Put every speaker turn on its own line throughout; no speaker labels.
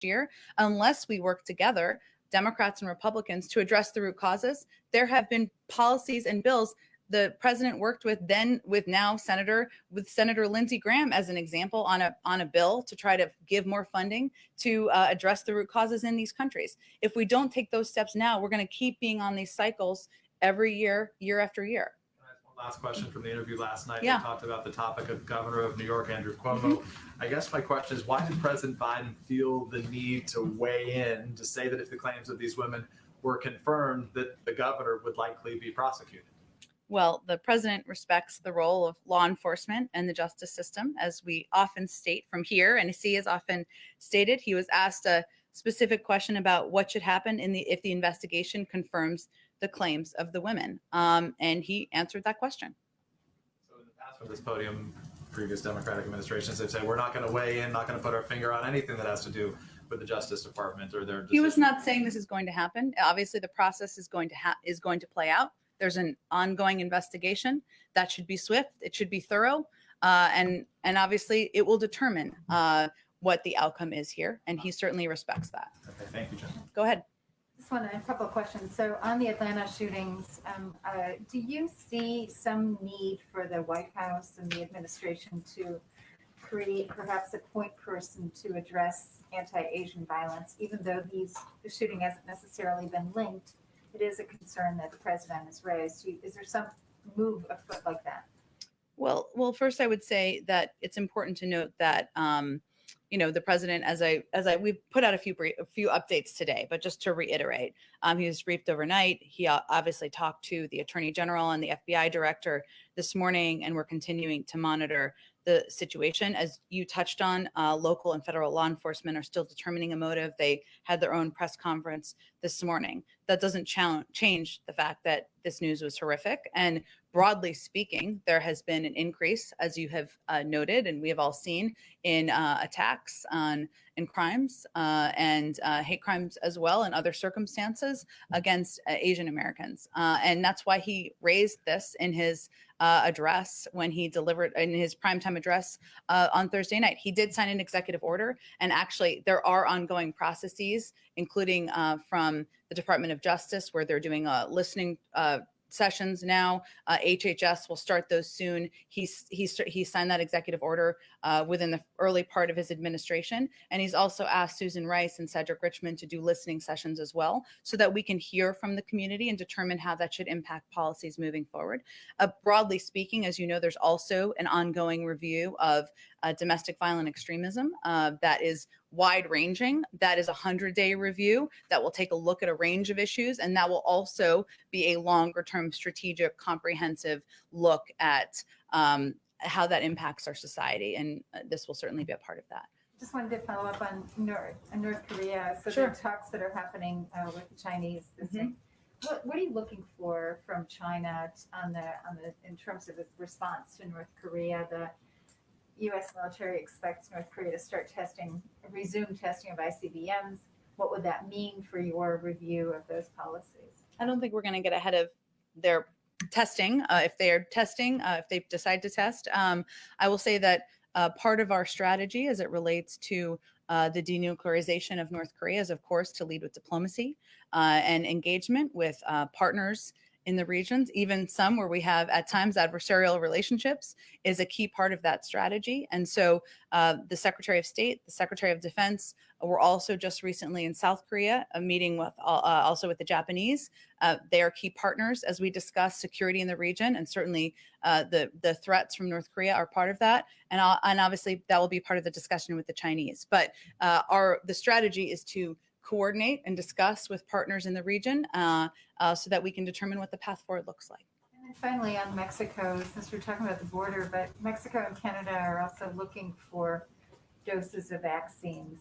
year, unless we work together, Democrats and Republicans, to address the root causes. There have been policies and bills the president worked with Senator Lindsey Graham as an example on a bill to try to give more funding to address the root causes in these countries. If we don't take those steps now, we're going to keep being on these cycles every year, year after year.
Last question from the interview last night.
Yeah.
We talked about the topic of Governor of New York, Andrew Cuomo. I guess my question is, why did President Biden feel the need to weigh in to say that if the claims of these women were confirmed, that the governor would likely be prosecuted?
Well, the president respects the role of law enforcement and the justice system, as we often state from here, and as he has often stated. He was asked a specific question about what should happen if the investigation confirms the claims of the women, and he answered that question.
So in the past from this podium, previous Democratic administrations, they've said we're not going to weigh in, not going to put our finger on anything that has to do with the Justice Department or their decision.
He was not saying this is going to happen. Obviously, the process is going to play out. There's an ongoing investigation that should be swift. It should be thorough, and obviously, it will determine what the outcome is here. And he certainly respects that.
Okay, thank you, Jen.
Go ahead.
Just want a couple of questions. So on the Atlanta shootings, do you see some need for the White House and the administration to create perhaps a point person to address anti-Asian violence, even though the shooting hasn't necessarily been linked? It is a concern that the president has raised. Is there some move afoot like that?
Well, first I would say that it's important to note that the president, we've put out a few updates today, but just to reiterate, he was briefed overnight. He obviously talked to the Attorney General and the FBI Director this morning, and we're continuing to monitor the situation. As you touched on, local and federal law enforcement are still determining a motive. They had their own press conference this morning. That doesn't change the fact that this news was horrific. And broadly speaking, there has been an increase, as you have noted, and we have all seen, in attacks and crimes and hate crimes as well, and other circumstances against Asian Americans. And that's why he raised this in his address when he delivered in his primetime address on Thursday night. He did sign an executive order, and actually there are ongoing processes, including from the Department of Justice, where they're doing listening sessions now. HHS will start those soon. He signed that executive order within the early part of his administration, and he's also asked Susan Rice and Cedric Richmond to do listening sessions as well, so that we can hear from the community and determine how that should impact policies moving forward. Broadly speaking, as you know, there's also an ongoing review of domestic violent extremism that is wide-ranging. That is a 100-day review that will take a look at a range of issues, and that will also be a longer-term strategic, comprehensive look at how that impacts our society, and this will certainly be a part of that.
Just wanted to follow up on North Korea. So
Sure.
There are talks that are happening with the Chinese. What are you looking for from China in terms of its response to North Korea? The U.S. military expects North Korea to resume testing of ICBMs. What would that mean for your review of those policies?
I don't think we're going to get ahead of their testing. If they decide to test, I will say that part of our strategy as it relates to the denuclearization of North Korea is, of course, to lead with diplomacy and engagement with partners in the regions, even some where we have at times adversarial relationships, is a key part of that strategy. And so the Secretary of State, the Secretary of Defense, were also just recently in South Korea, a meeting with also with the Japanese. They are key partners as we discuss security in the region, and certainly the threats from North Korea are part of that. And obviously that will be part of the discussion with the Chinese. But the strategy is to coordinate and discuss with partners in the region so that we can determine what the path forward looks like.
And then finally on Mexico, since we're talking about the border, but Mexico and Canada are also looking for doses of vaccines.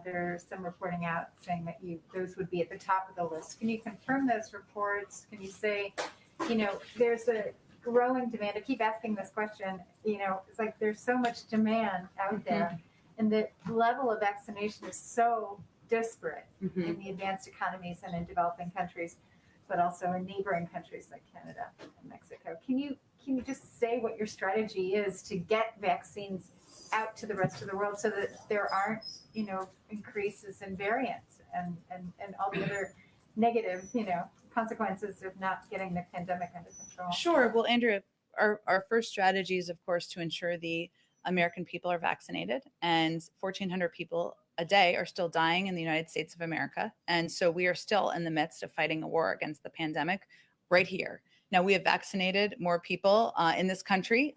There's some reporting out saying that those would be at the top of the list. Can you confirm those reports? Can you say, there's a growing demand? I keep asking this question, it's like there's so much demand out there, and the level of vaccination is so disparate in the advanced economies and in developing countries, but also in neighboring countries like Canada and Mexico. Can you can you just say what your strategy is to get vaccines out to the rest of the world so that there aren't, increases in variants and all the other negative, consequences of not getting the pandemic under control?
Sure. Well, Andrea, our first strategy is, of course, to ensure the American people are vaccinated, and 1,400 people a day are still dying in the United States of America. And so we are still in the midst of fighting a war against the pandemic right here. Now, we have vaccinated more people in this country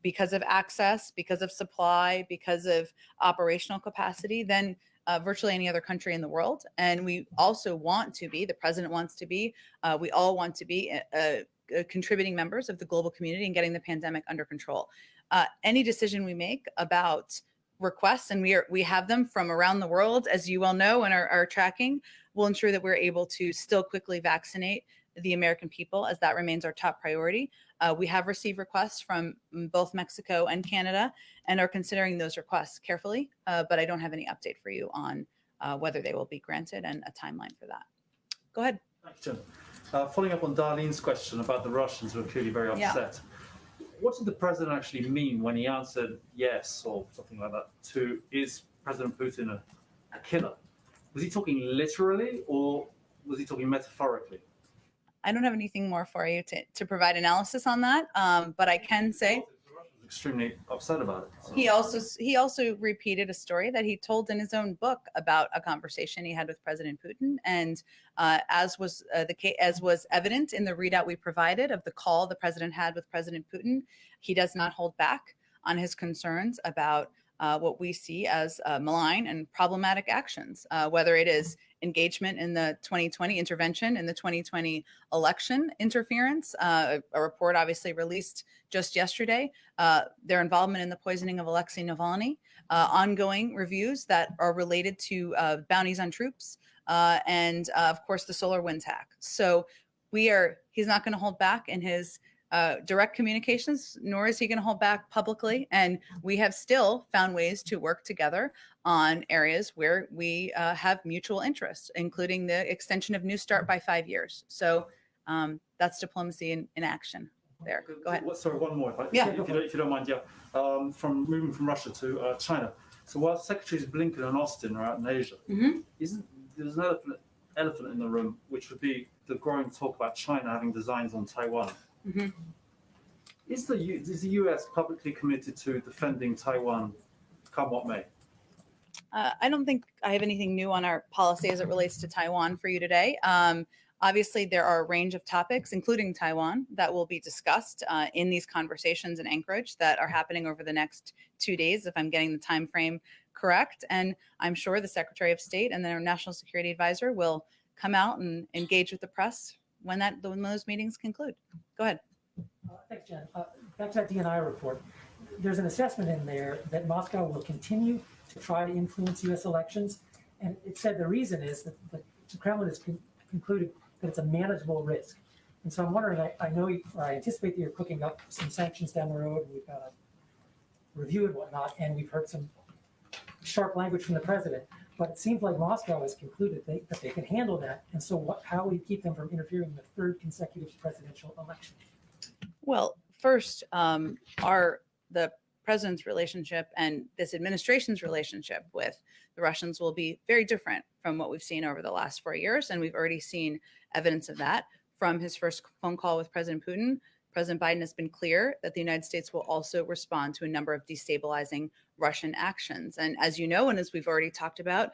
because of access, because of supply, because of operational capacity than virtually any other country in the world. And we also want to be, the president wants to be, we all want to be contributing members of the global community and getting the pandemic under control. Any decision we make about requests, and we have them from around the world, as you well know, and are tracking, will ensure that we're able to still quickly vaccinate the American people, as that remains our top priority. We have received requests from both Mexico and Canada and are considering those requests carefully, but I don't have any update for you on whether they will be granted and a timeline for that. Go ahead.
Thanks, Jen. Following up on Darlene's question about the Russians who are clearly very upset, what did the president actually mean when he answered yes or something like that to, is President Putin a killer? Was he talking literally or was he talking metaphorically?
I don't have anything more for you to provide analysis on that, but I can say
Extremely upset about it. So.
he also repeated a story that he told in his own book about a conversation he had with President Putin, and as was evident in the readout we provided of the call the president had with President Putin, he does not hold back on his concerns about what we see as malign and problematic actions, whether it is engagement in the 2020 intervention, in the 2020 election interference, a report obviously released just yesterday, their involvement in the poisoning of Alexei Navalny, ongoing reviews that are related to bounties on troops, and of course the SolarWinds hack. So he's not going to hold back in his direct communications, nor is he going to hold back publicly. And we have still found ways to work together on areas where we have mutual interests, including the extension of New START by 5 years. So that's diplomacy in action there. Go ahead.
Sorry, one more, if you don't mind. From moving from Russia to China. So while Secretaries Blinken and Austin are out in Asia, there's an elephant in the room, which would be the growing talk about China having designs on Taiwan. Is the US publicly committed to defending Taiwan, come what may?
I don't think I have anything new on our policy as it relates to Taiwan for you today. Obviously, there are a range of topics, including Taiwan, that will be discussed in these conversations in Anchorage that are happening over the next 2 days, if I'm getting the time frame correct. And I'm sure the Secretary of State and their National Security Advisor will come out and engage with the press when those meetings conclude. Go ahead.
Thanks, Jen. Back to that DNI report. There's an assessment in there that Moscow will continue to try to influence U.S. elections. And it said the reason is that the Kremlin has concluded that it's a manageable risk. And so I'm wondering, I anticipate that you're cooking up some sanctions down the road, and we've got a review and whatnot, and we've heard some sharp language from the president. But it seems like Moscow has concluded that they can handle that. And so how will you keep them from interfering in the third consecutive presidential election?
Well, first, the president's relationship and this administration's relationship with the Russians will be very different from what we've seen over the last 4 years. And we've already seen evidence of that from his first phone call with President Putin. President Biden has been clear that the United States will also respond to a number of destabilizing Russian actions. And as you know, and as we've already talked about,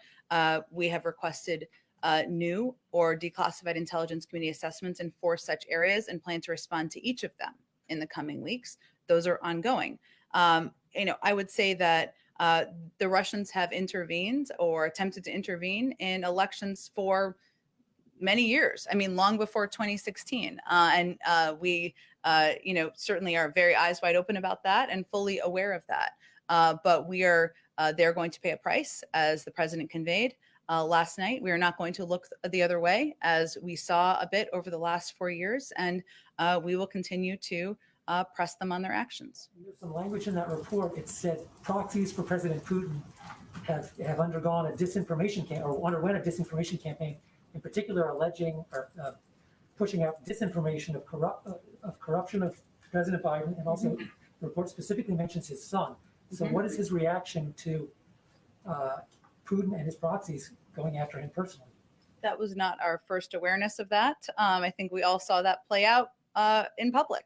we have requested new or declassified intelligence community assessments in 4 such areas and plan to respond to each of them in the coming weeks. Those are ongoing. I would say that the Russians have intervened or attempted to intervene in elections for many years. I mean, long before 2016. And we, certainly are very eyes wide open about that and fully aware of that. But they're going to pay a price, as the president conveyed last night. We are not going to look the other way, as we saw a bit over the last 4 years. And we will continue to press them on their actions.
There's some language in that report. It said proxies for President Putin have undergone a disinformation campaign, or underwent a disinformation campaign, in particular alleging or pushing out disinformation of corruption of President Biden, and also the report specifically mentions his son. So what is his reaction to Putin and his proxies going after him personally?
That was not our first awareness of that. I think we all saw that play out in public.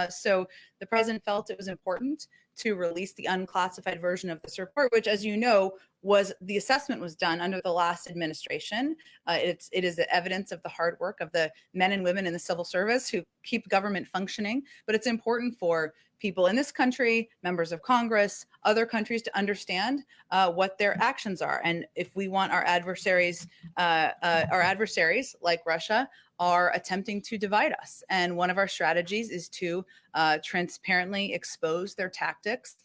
So the president felt it was important to release the unclassified version of this report, which, as you know, was the assessment was done under the last administration. It is the evidence of the hard work of the men and women in the civil service who keep government functioning. But it's important for people in this country, members of Congress, other countries to understand what their actions are. And if we want our adversaries like Russia are attempting to divide us. And one of our strategies is to transparently expose their tactics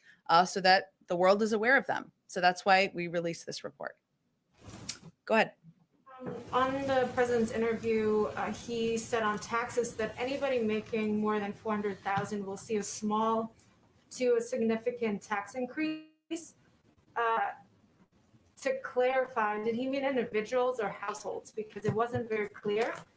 so that the world is aware of them. So that's why we released this report. Go ahead.
On the president's interview, he said on taxes that anybody making more than $400,000 will see a small to a significant tax increase. To clarify, did he mean individuals or households? Because it wasn't very clear.